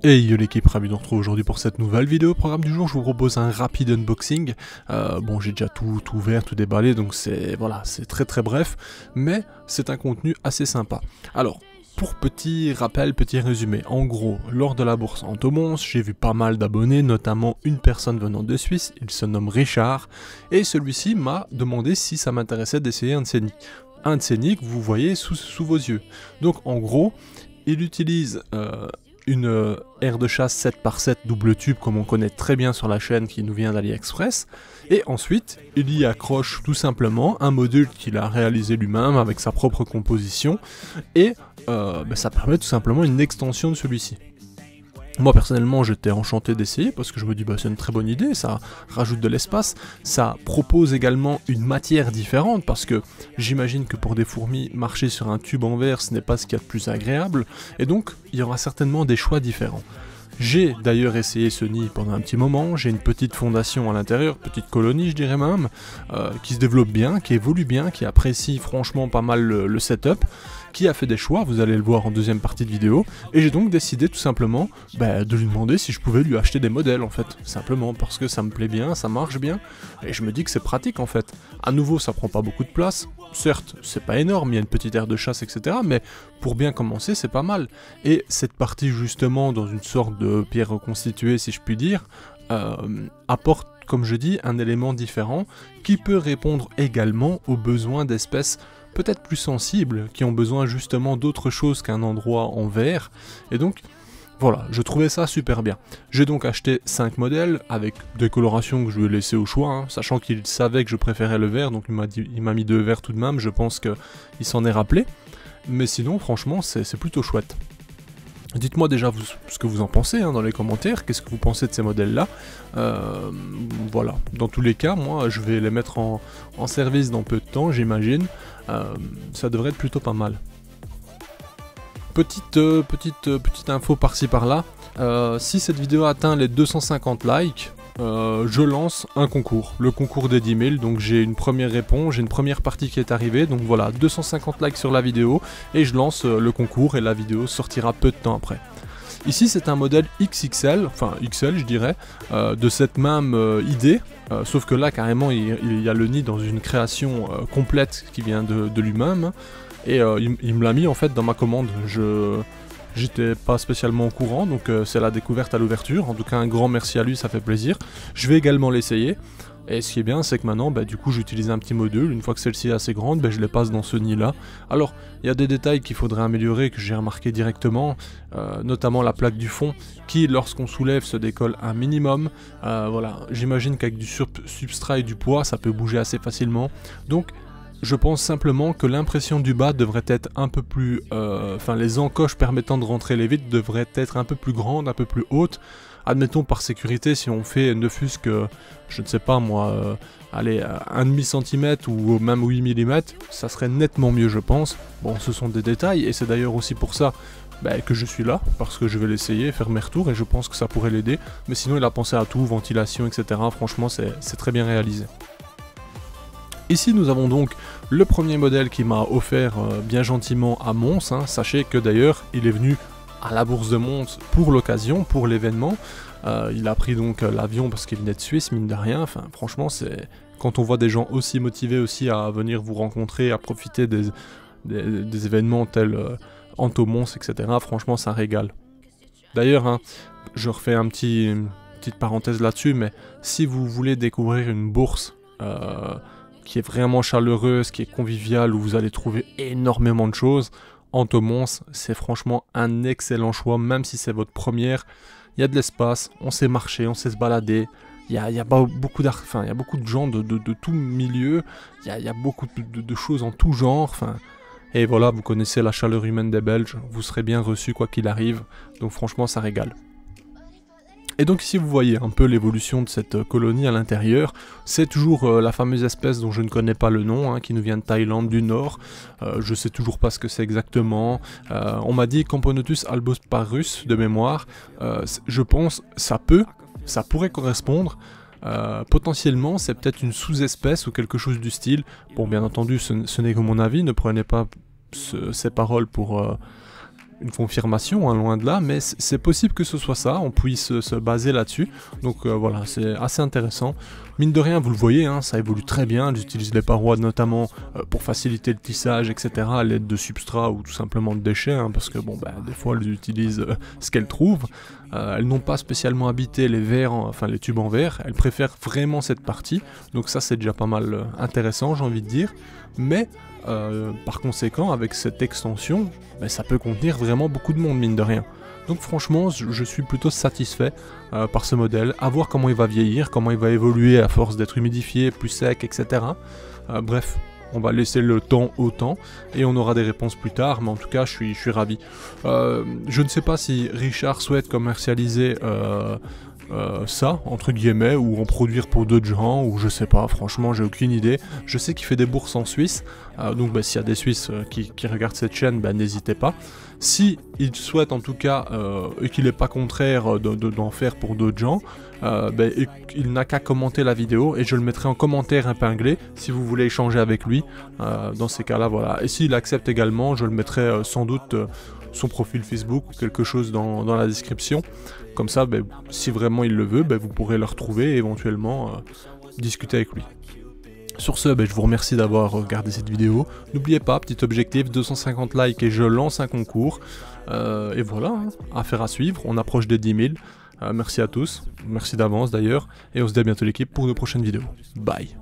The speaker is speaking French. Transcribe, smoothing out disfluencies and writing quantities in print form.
Hey yo l'équipe, ravi de nous retrouver aujourd'hui pour cette nouvelle vidéo. Programme du jour, je vous propose un rapide unboxing. Bon, j'ai déjà tout ouvert, tout déballé, donc c'est très bref, mais c'est un contenu assez sympa. Alors, pour petit rappel, petit résumé, en gros, lors de la bourse Entomons, j'ai vu pas mal d'abonnés, notamment une personne venant de Suisse, il se nomme Richard, et celui-ci m'a demandé si ça m'intéressait d'essayer un de ses nids. Un de ces nids que vous voyez sous vos yeux. Donc en gros, il utilise une aire de chasse 7x7 double tube comme on connaît très bien sur la chaîne qui nous vient d'AliExpress, et ensuite il y accroche tout simplement un module qu'il a réalisé lui-même avec sa propre composition, et ça permet tout simplement une extension de celui-ci. Moi personnellement j'étais enchanté d'essayer parce que je me dis c'est une très bonne idée, ça rajoute de l'espace, ça propose également une matière différente parce que j'imagine que pour des fourmis marcher sur un tube en verre ce n'est pas ce qu'il y a de plus agréable, et donc il y aura certainement des choix différents. J'ai d'ailleurs essayé ce nid pendant un petit moment, j'ai une petite fondation à l'intérieur, petite colonie je dirais même, qui se développe bien, qui évolue bien, qui apprécie franchement pas mal le setup, qui a fait des choix, vous allez le voir en deuxième partie de vidéo, et j'ai donc décidé tout simplement de lui demander si je pouvais lui acheter des modèles en fait, simplement parce que ça me plaît bien, ça marche bien, et je me dis que c'est pratique en fait. À nouveau ça prend pas beaucoup de place, certes c'est pas énorme, il y a une petite aire de chasse etc, mais pour bien commencer c'est pas mal, et cette partie justement dans une sorte de pierre reconstituée si je puis dire, apporte comme je dis un élément différent qui peut répondre également aux besoins d'espèces peut-être plus sensibles, qui ont besoin justement d'autre chose qu'un endroit en verre, et donc voilà, je trouvais ça super bien. J'ai donc acheté 5 modèles avec des colorations que je lui ai laissées au choix, hein, sachant qu'il savait que je préférais le vert, donc il m'a mis 2 verts tout de même, je pense qu'il s'en est rappelé, mais sinon franchement c'est plutôt chouette. Dites-moi déjà ce que vous en pensez dans les commentaires, qu'est-ce que vous pensez de ces modèles-là. Voilà, dans tous les cas, moi je vais les mettre en service dans peu de temps, j'imagine. Ça devrait être plutôt pas mal. Petite info par-ci par-là, si cette vidéo atteint les 250 likes, je lance un concours, le concours des 10 000, donc j'ai une première réponse, j'ai une première partie qui est arrivée, donc voilà, 250 likes sur la vidéo, et je lance le concours, et la vidéo sortira peu de temps après. Ici c'est un modèle XXL, enfin XL je dirais, de cette même idée, sauf que là carrément il y a le nid dans une création complète qui vient de lui-même, et il me l'a mis en fait dans ma commande, j'étais pas spécialement au courant, donc c'est la découverte à l'ouverture. En tout cas un grand merci à lui, ça fait plaisir. Je vais également l'essayer, et ce qui est bien c'est que maintenant du coup j'utilise un petit module, une fois que celle-ci est assez grande, je les passe dans ce nid là. Alors il y a des détails qu'il faudrait améliorer, que j'ai remarqué directement, notamment la plaque du fond qui lorsqu'on soulève se décolle un minimum. Voilà, j'imagine qu'avec du substrat et du poids ça peut bouger assez facilement, donc je pense simplement que l'impression du bas devrait être un peu plus... les encoches permettant de rentrer les vitres devraient être un peu plus grandes, un peu plus hautes. Admettons par sécurité, si on fait ne fût-ce que, je ne sais pas moi, allez, 1,5 cm ou même 8 mm, ça serait nettement mieux je pense. Bon, ce sont des détails, et c'est d'ailleurs aussi pour ça que je suis là, parce que je vais l'essayer, faire mes retours, et je pense que ça pourrait l'aider. Mais sinon il a pensé à tout, ventilation, etc. Franchement c'est très bien réalisé. Ici nous avons donc le premier modèle qui m'a offert bien gentiment à Mons, sachez que d'ailleurs il est venu à la bourse de Mons pour l'occasion, pour l'événement, il a pris donc l'avion parce qu'il venait de Suisse mine de rien, franchement c'est quand on voit des gens aussi motivés aussi à venir vous rencontrer, à profiter des événements tels Entomons etc, franchement ça régale. D'ailleurs je refais une petite parenthèse là-dessus, mais si vous voulez découvrir une bourse qui est vraiment chaleureuse, qui est conviviale, où vous allez trouver énormément de choses, Entomons, c'est franchement un excellent choix, même si c'est votre première. Il y a de l'espace, on sait marcher, on sait se balader, il y a beaucoup de gens de tout milieu, il y a beaucoup de choses en tout genre, et voilà, vous connaissez la chaleur humaine des Belges, vous serez bien reçus quoi qu'il arrive, donc franchement ça régale. Et donc ici vous voyez un peu l'évolution de cette colonie à l'intérieur, c'est toujours la fameuse espèce dont je ne connais pas le nom, qui nous vient de Thaïlande du Nord, je sais toujours pas ce que c'est exactement, on m'a dit Camponotus albosparus de mémoire, je pense ça peut ça pourrait correspondre. Potentiellement, c'est peut-être une sous-espèce ou quelque chose du style. Bon, bien entendu, ce n'est que mon avis, ne prenez pas ces paroles pour une confirmation, hein, loin de là, mais c'est possible que ce soit ça, on puisse se baser là-dessus. Donc voilà, c'est assez intéressant. Mine de rien, vous le voyez, hein, ça évolue très bien. J'utilise les parois notamment pour faciliter le tissage, etc. à l'aide de substrats ou tout simplement de déchets, hein, parce que bon, des fois elles utilisent ce qu'elles trouvent. Elles n'ont pas spécialement habité les verres, enfin les tubes en verre, elles préfèrent vraiment cette partie. Donc ça c'est déjà pas mal intéressant, j'ai envie de dire. Mais par conséquent, avec cette extension, ça peut contenir vraiment beaucoup de monde, mine de rien. Donc franchement, je suis plutôt satisfait par ce modèle, à voir comment il va vieillir, comment il va évoluer à force d'être humidifié, plus sec, etc. Bref, on va laisser le temps au temps, et on aura des réponses plus tard, mais en tout cas, je suis ravi. Je ne sais pas si Richard souhaite commercialiser ça, entre guillemets, ou en produire pour d'autres gens, ou je sais pas, franchement j'ai aucune idée. Je sais qu'il fait des bourses en Suisse, donc s'il y a des Suisses qui regardent cette chaîne, n'hésitez pas. Si il souhaite en tout cas, et qu'il n'est pas contraire d'en faire pour d'autres gens, il n'a qu'à commenter la vidéo, et je le mettrai en commentaire épinglé, si vous voulez échanger avec lui, dans ces cas là, voilà. Et s'il accepte également, je le mettrai sans doute son profil Facebook ou quelque chose dans la description. Comme ça, si vraiment il le veut, vous pourrez le retrouver et éventuellement discuter avec lui. Sur ce, je vous remercie d'avoir regardé cette vidéo. N'oubliez pas, petit objectif, 250 likes et je lance un concours. Et voilà, hein, affaire à suivre, on approche des 10 000. Merci à tous, merci d'avance d'ailleurs, et on se dit à bientôt l'équipe pour de prochaines vidéos. Bye.